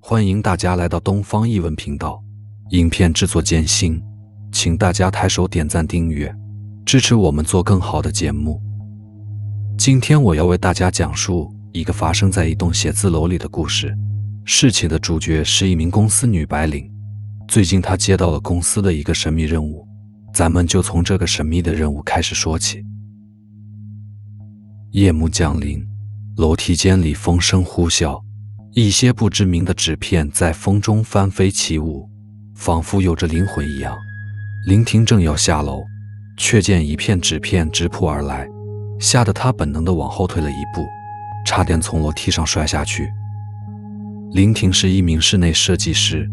欢迎大家来到东方译文频道。影片制作艰辛，请大家抬手点赞订阅，支持我们做更好的节目。今天我要为大家讲述一个发生在一栋写字楼里的故事。事情的主角是一名公司女白领，最近她接到了公司的一个神秘任务，咱们就从这个神秘的任务开始说起。夜幕降临，楼梯间里风声呼啸，一些不知名的纸片在风中翻飞起舞，仿佛有着灵魂一样。林婷正要下楼，却见一片纸片直扑而来，吓得她本能地往后退了一步，差点从楼梯上摔下去。林婷是一名室内设计师，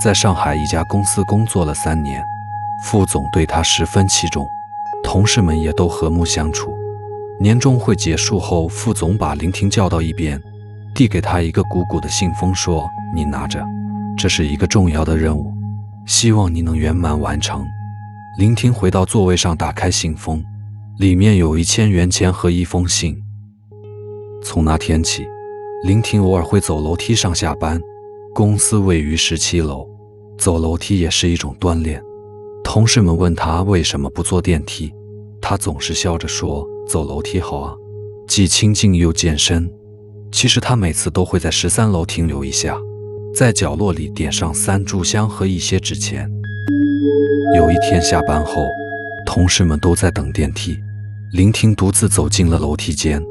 在上海一家公司工作了3年，副总对她十分器重，同事们也都和睦相处。年终会结束后，副总把林婷叫到一边，递给她一个鼓鼓的信封，说：“你拿着，这是一个重要的任务，希望你能圆满完成。”林婷回到座位上，打开信封，里面有1000元钱和一封信。从那天起，林婷偶尔会走楼梯上下班，公司位于17楼，走楼梯也是一种锻炼。同事们问她为什么不坐电梯，她总是笑着说：“走楼梯好啊，既清静又健身。”其实她每次都会在13楼停留一下，在角落里点上3炷香和一些纸钱。有一天下班后，同事们都在等电梯，林婷独自走进了楼梯间，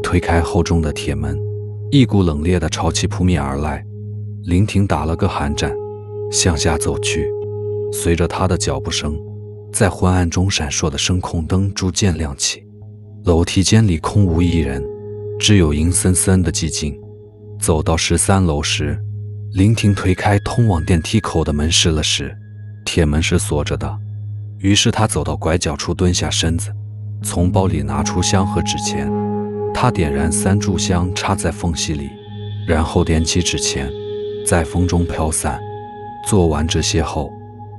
推开厚重的铁门，一股冷冽的潮气扑面而来。林婷打了个寒战，向下走去。随着她的脚步声，在昏暗中闪烁的声控灯逐渐亮起。楼梯间里空无一人，只有阴森森的寂静。走到13楼时，林婷推开通往电梯口的门试了试，铁门是锁着的。于是她走到拐角处，蹲下身子，从包里拿出香和纸钱。她点燃3炷香，插在缝隙里，然后点起纸钱，在风中飘散。做完这些后，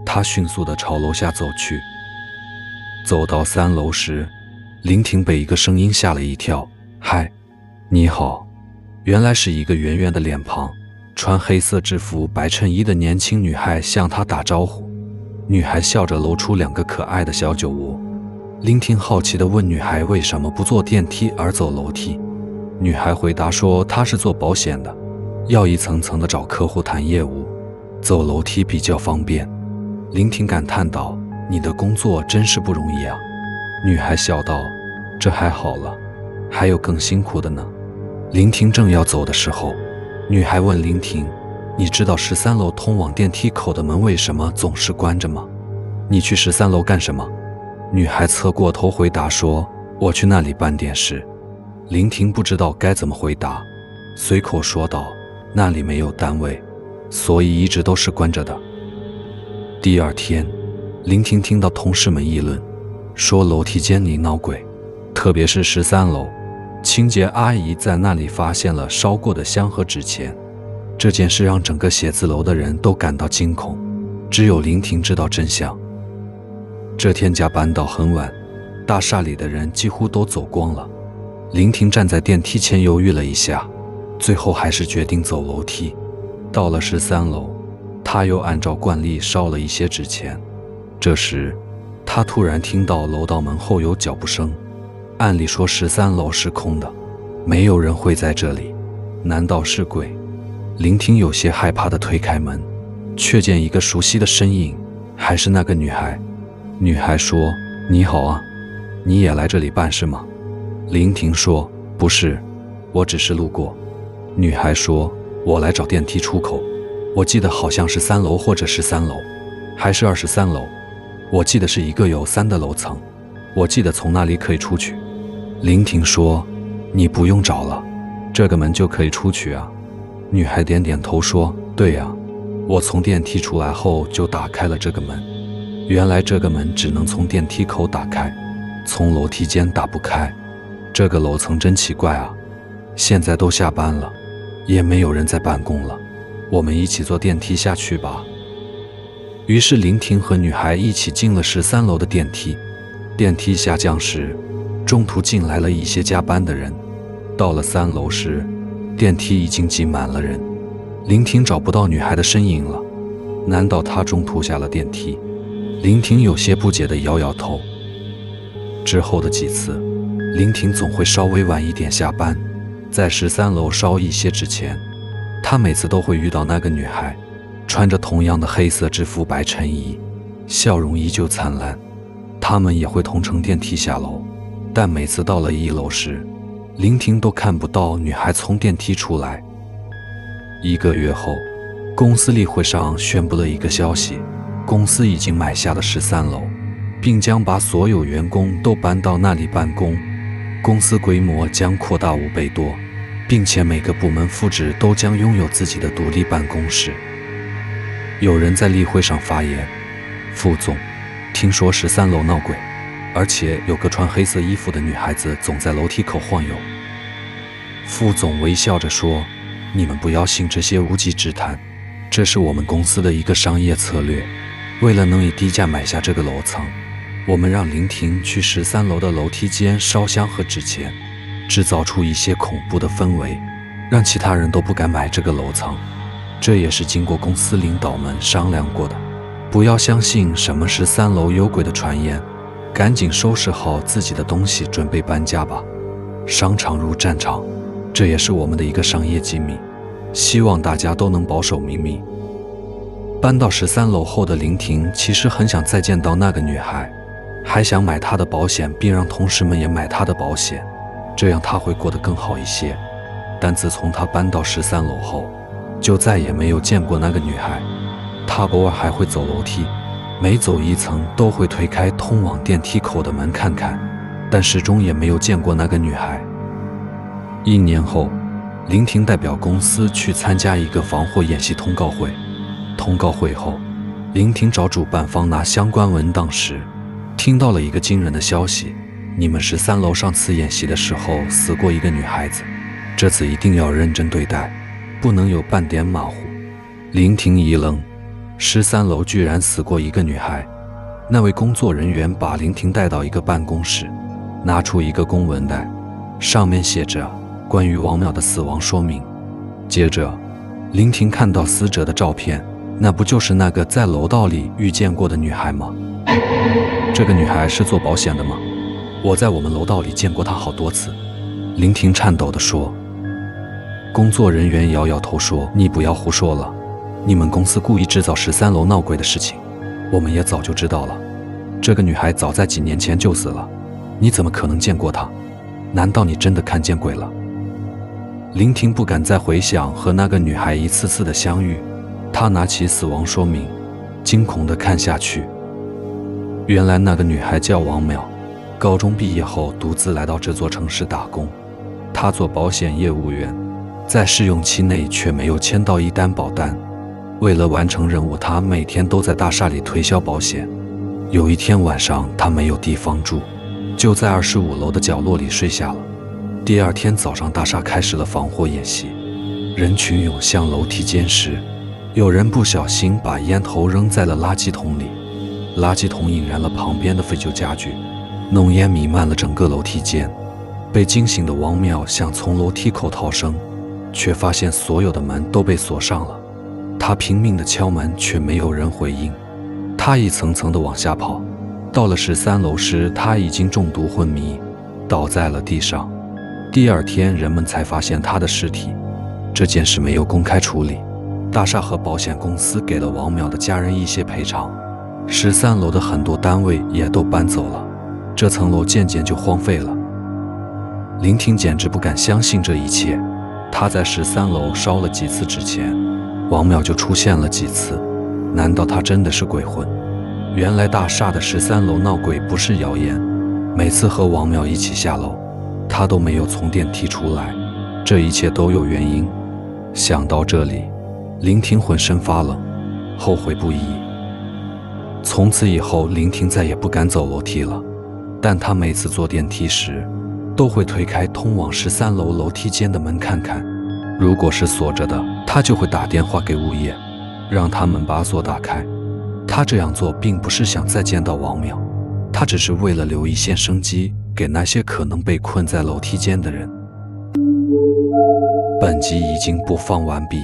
她迅速地朝楼下走去。走到3楼时，林婷被一个声音吓了一跳：“嗨，你好。”原来是一个圆圆的脸庞，穿黑色制服白衬衣的年轻女孩向她打招呼。女孩笑着露出2个可爱的小酒窝。林婷好奇地问女孩为什么不坐电梯而走楼梯。女孩回答说她是做保险的，要一层层地找客户谈业务，走楼梯比较方便。林婷感叹道：“你的工作真是不容易啊。”女孩笑道：“这还好了，还有更辛苦的呢。”林婷正要走的时候，女孩问林婷：“你知道13楼通往电梯口的门为什么总是关着吗？你去13楼干什么？”女孩侧过头回答说：“我去那里办点事。”林婷不知道该怎么回答，随口说道：“那里没有单位，所以一直都是关着的。”第2天，林婷听到同事们议论，说楼梯间里闹鬼，特别是13楼，清洁阿姨在那里发现了烧过的香和纸钱。这件事让整个写字楼的人都感到惊恐，只有林婷知道真相。这天加班到很晚，大厦里的人几乎都走光了。林婷站在电梯前犹豫了一下，最后还是决定走楼梯。到了13楼，她又按照惯例烧了一些纸钱。这时，她突然听到楼道门后有脚步声。按理说13楼是空的，没有人会在这里，难道是鬼？林婷有些害怕地推开门，却见一个熟悉的身影，还是那个女孩。女孩说：“你好啊，你也来这里办事吗？”林婷说：“不是，我只是路过。”女孩说：“我来找电梯出口，我记得好像是3楼或者13楼，还是23楼，我记得是一个有3的楼层，我记得从那里可以出去。”林婷说：“你不用找了，这个门就可以出去啊。”女孩点点头说：“对呀，我从电梯出来后就打开了这个门。原来这个门只能从电梯口打开，从楼梯间打不开。这个楼层真奇怪啊，现在都下班了，也没有人在办公了，我们一起坐电梯下去吧。”于是林婷和女孩一起进了13楼的电梯。电梯下降时，中途进来了一些加班的人。到了3楼时，电梯已经挤满了人。林婷找不到女孩的身影了，难道她中途下了电梯？林婷有些不解地摇摇头。之后的几次，林婷总会稍微晚一点下班，在13楼烧一些纸钱。她每次都会遇到那个女孩，穿着同样的黑色制服白衬衣，笑容依旧灿烂。他们也会同乘电梯下楼，但每次到了1楼时，林婷都看不到女孩从电梯出来。1个月后，公司例会上宣布了一个消息，公司已经买下了13楼，并将把所有员工都搬到那里办公，公司规模将扩大5倍多，并且每个部门副职都将拥有自己的独立办公室。有人在例会上发言：副总，听说13楼闹鬼，而且有个穿黑色衣服的女孩子总在楼梯口晃悠。副总微笑着说：你们不要信这些无稽之谈，这是我们公司的一个商业策略。为了能以低价买下这个楼层，我们让林婷去13楼的楼梯间烧香和纸钱，制造出一些恐怖的氛围，让其他人都不敢买这个楼层。这也是经过公司领导们商量过的。不要相信什么13楼有鬼的传言，赶紧收拾好自己的东西，准备搬家吧。商场如战场，这也是我们的一个商业机密，希望大家都能保守秘密。搬到13楼后的林婷其实很想再见到那个女孩，还想买她的保险，并让同事们也买她的保险，这样她会过得更好一些。但自从她搬到13楼后，就再也没有见过那个女孩。她偶尔还会走楼梯，每走一层都会推开通往电梯口的门看看，但始终也没有见过那个女孩。1年后，林婷代表公司去参加一个防火演习通告会。通告会后，林婷找主办方拿相关文档时，听到了一个惊人的消息：你们13楼上次演习的时候死过一个女孩子，这次一定要认真对待，不能有半点马虎。林婷一愣，13楼居然死过一个女孩。那位工作人员把林婷带到一个办公室，拿出一个公文袋，上面写着关于王淼的死亡说明。接着，林婷看到死者的照片，那不就是那个在楼道里遇见过的女孩吗？这个女孩是做保险的吗？我在我们楼道里见过她好多次。林婷颤抖地说。工作人员摇摇头说：你不要胡说了，你们公司故意制造13楼闹鬼的事情，我们也早就知道了。这个女孩早在几年前就死了，你怎么可能见过她？难道你真的看见鬼了？林婷不敢再回想和那个女孩一次次的相遇，她拿起死亡说明，惊恐地看下去。原来那个女孩叫王淼，高中毕业后独自来到这座城市打工。她做保险业务员，在试用期内却没有签到1单保单。为了完成任务，她每天都在大厦里推销保险。有一天晚上，她没有地方住，就在25楼的角落里睡下了。第2天早上，大厦开始了防火演习，人群涌向楼梯间时，有人不小心把烟头扔在了垃圾桶里，垃圾桶引燃了旁边的废旧家具，浓烟弥漫了整个楼梯间。被惊醒的王淼想从楼梯口逃生，却发现所有的门都被锁上了。他拼命地敲门，却没有人回应。他一层层地往下跑，到了13楼时，他已经中毒昏迷，倒在了地上。第2天，人们才发现他的尸体。这件事没有公开处理，大厦和保险公司给了王淼的家人一些赔偿。13楼的很多单位也都搬走了，这层楼渐渐就荒废了。林婷简直不敢相信这一切，她在13楼烧了几次纸钱，王淼就出现了几次。难道他真的是鬼魂？原来大厦的13楼闹鬼不是谣言，每次和王淼一起下楼，他都没有从电梯出来，这一切都有原因。想到这里，林婷浑身发冷，后悔不已。从此以后，林婷再也不敢走楼梯了，但她每次坐电梯时，都会推开通往13楼楼梯间的门看看，如果是锁着的，她就会打电话给物业，让他们把锁打开。她这样做并不是想再见到王淼，她只是为了留一线生机给那些可能被困在楼梯间的人。本集已经播放完毕，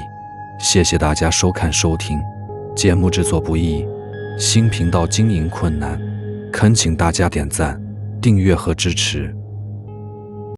谢谢大家收看收听，节目制作不易，新频道经营困难，恳请大家点赞、订阅和支持。